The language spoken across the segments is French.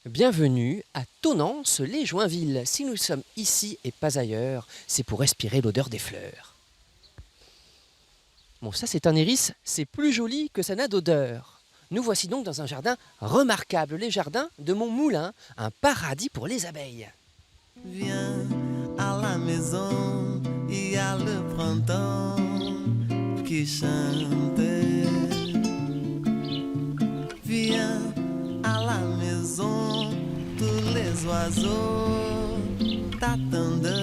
Bienvenue à Tonnance-les-Joinville. Si nous sommes ici et pas ailleurs, c'est pour respirer l'odeur des fleurs. Bon, ça c'est un iris, c'est plus joli que ça n'a d'odeur. Nous voici donc dans un jardin remarquable, les jardins de Montmoulin, un paradis pour les abeilles. Viens à la maison, il y a le printemps qui chante. Viens à la maison, tous les oiseaux t'attendent.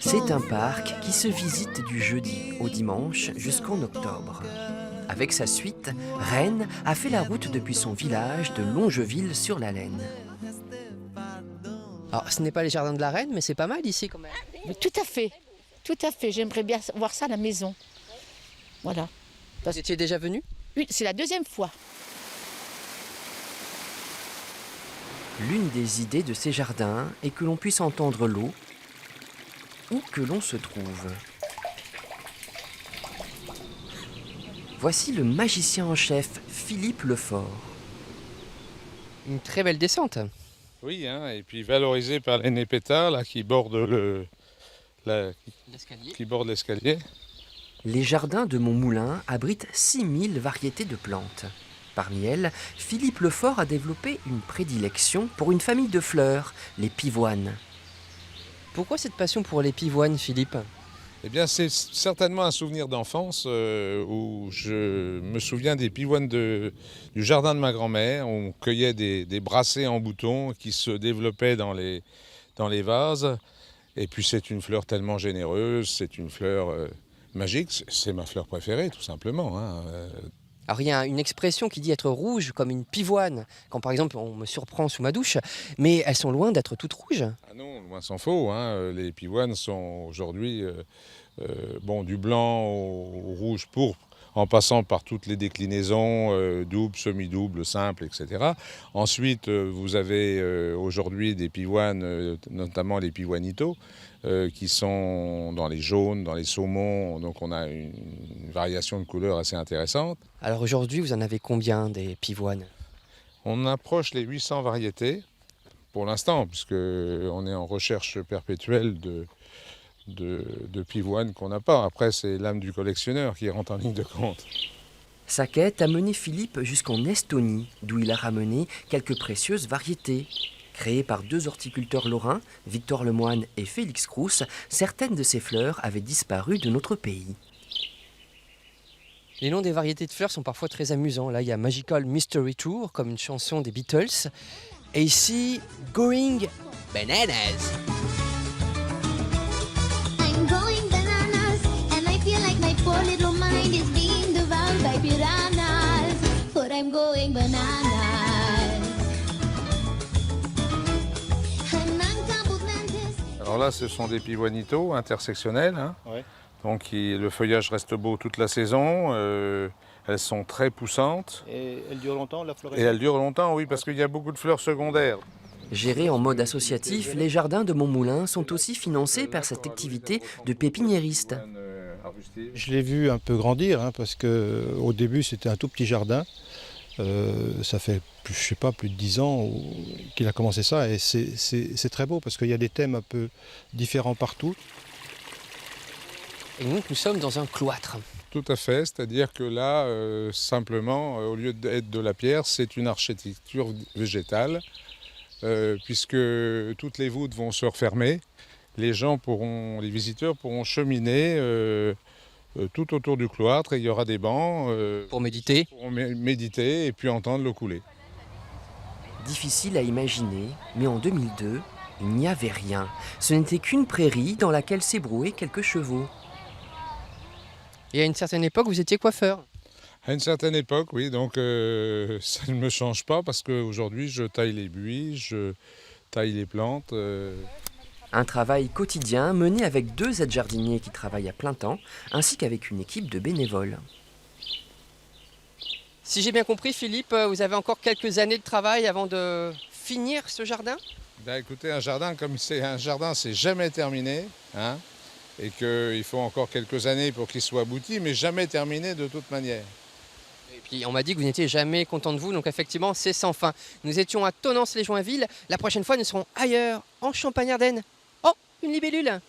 C'est un parc qui se visite du jeudi au dimanche jusqu'en octobre. Avec sa suite, Reine a fait la route depuis son village de Longeville-sur-la-Laine. Alors, ce n'est pas les jardins de la Reine, mais c'est pas mal ici quand même. Mais tout à fait. J'aimerais bien voir ça à la maison. Voilà. Vous étiez déjà venu ? Oui, c'est la deuxième fois. L'une des idées de ces jardins est que l'on puisse entendre l'eau où que l'on se trouve. Voici le magicien en chef, Philippe Lefort. Une très belle descente. Oui, hein, et puis valorisé par les népétas là, qui bordent l'escalier. Les jardins de Montmoulin abritent 6000 variétés de plantes. Parmi elles, Philippe Lefort a développé une prédilection pour une famille de fleurs, les pivoines. Pourquoi cette passion pour les pivoines, Philippe ? Eh bien, c'est certainement un souvenir d'enfance où je me souviens des pivoines du jardin de ma grand-mère. On cueillait des brassées en bouton qui se développaient dans les vases. Et puis, c'est une fleur tellement généreuse, c'est une fleur magique. C'est ma fleur préférée, tout simplement, hein. Alors il y a une expression qui dit être rouge comme une pivoine, quand par exemple on me surprend sous ma douche, mais elles sont loin d'être toutes rouges. Ah non, loin s'en faut, hein. Les pivoines sont aujourd'hui du blanc au rouge pourpre, en passant par toutes les déclinaisons, double, semi-double, simple, etc. Ensuite, vous avez aujourd'hui des pivoines, notamment les pivoinitos, qui sont dans les jaunes, dans les saumons, donc on a une variation de couleurs assez intéressante. Alors aujourd'hui, vous en avez combien des pivoines ? On approche les 800 variétés pour l'instant, puisqu'on est en recherche perpétuelle de pivoines qu'on n'a pas. Après, c'est l'âme du collectionneur qui rentre en ligne de compte. Sa quête a mené Philippe jusqu'en Estonie, d'où il a ramené quelques précieuses variétés. Créées par deux horticulteurs lorrains, Victor Lemoine et Félix Crous, certaines de ces fleurs avaient disparu de notre pays. Les noms des variétés de fleurs sont parfois très amusants. Là, il y a Magical Mystery Tour, comme une chanson des Beatles. Et ici, Going Bananas. I'm going bananas, and I feel like my poor little mind is being devoured by piranhas. But I'm going bananas. Alors là, ce sont des pivoinitos intersectionnels, hein. Ouais. Donc le feuillage reste beau toute la saison. Elles sont très poussantes. Et elle dure longtemps, la Et floraison? elles durent longtemps, oui, parce qu'il y a beaucoup de fleurs secondaires. Gérés en mode associatif, les jardins de Montmoulin sont aussi financés par cette activité de pépiniériste. Je l'ai vu un peu grandir, hein, parce qu'au début c'était un tout petit jardin. Ça fait, plus de 10 ans qu'il a commencé ça, et c'est très beau parce qu'il y a des thèmes un peu différents partout. Et nous sommes dans un cloître. Tout à fait, c'est-à-dire que là, simplement, au lieu d'être de la pierre, c'est une architecture végétale, puisque toutes les voûtes vont se refermer. Les visiteurs pourront cheminer tout autour du cloître, et il y aura des bancs Pour méditer. pour méditer et puis entendre l'eau couler. Difficile à imaginer, mais en 2002, il n'y avait rien. Ce n'était qu'une prairie dans laquelle s'ébrouaient quelques chevaux. Et à une certaine époque, vous étiez coiffeur. À une certaine époque, oui, donc ça ne me change pas parce qu'aujourd'hui, je taille les buis, je taille les plantes. Un travail quotidien mené avec 2 aides-jardiniers qui travaillent à plein temps, ainsi qu'avec une équipe de bénévoles. Si j'ai bien compris, Philippe, vous avez encore quelques années de travail avant de finir ce jardin ? Ben, écoutez, un jardin, comme c'est un jardin, c'est jamais terminé, hein, et qu'il faut encore quelques années pour qu'il soit abouti, mais jamais terminé de toute manière. Et puis Et on m'a dit que vous n'étiez jamais content de vous, donc effectivement, c'est sans fin. Nous étions à Tonnance-les-Joinville. La prochaine fois, nous serons ailleurs, en Champagne-Ardenne. Oh, une libellule!